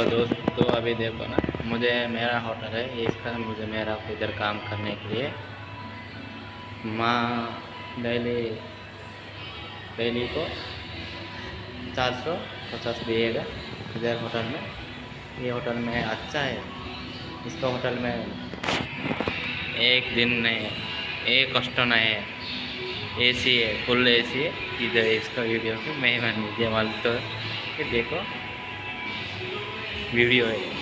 Hello दोस्तों, अभी देखो ना, मुझे मेरा होटल है इसका, मुझे मेरा इधर काम करने के लिए माँ डेली डेली को 450 दिएगा इधर होटल में। ये होटल में अच्छा है, इसका होटल में एक दिन नहीं, एक कष्ट नहीं है, एसी है, फुल एसी है। इधर इसका वीडियो को मैं नीचे वाले तो देखो वीडियो है।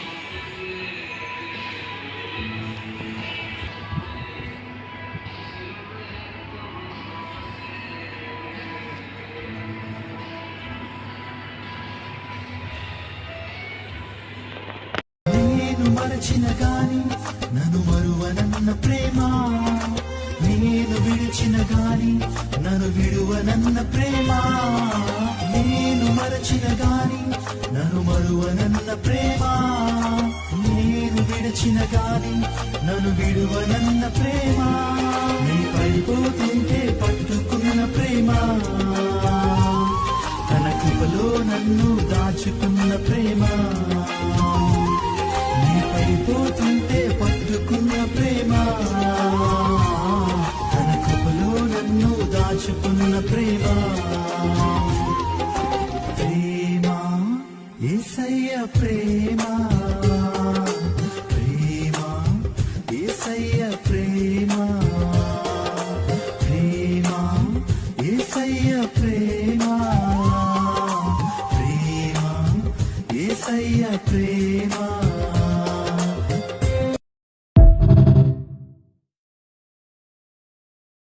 మరచిన గాని నన్ను మరువనన్న ప్రేమ, నేను విడిచిన గాని నన్ను విడువనన్న ప్రేమ, నేను మరచిన గాని నన్ను మరువనన్న ప్రేమ, నేను విడిచిన గాని నన్ను విడువనన్న ప్రేమ, నీ పడిపోతుంటే పట్టుకున్న ప్రేమ, తన కృపలో నన్ను దాచుకున్న ప్రేమ, పడిపోతుంటే పట్టుకున్న ప్రేమ, తన కృపలో నన్ను దాచుకున్న ప్రేమ, ప్రేమ యేసయ్య ప్రేమ, ప్రేమ యేసయ్య ప్రేమ, ప్రేమ యేసయ్య ప్రేమ, ప్రేమ యేసయ్య ప్రేమ.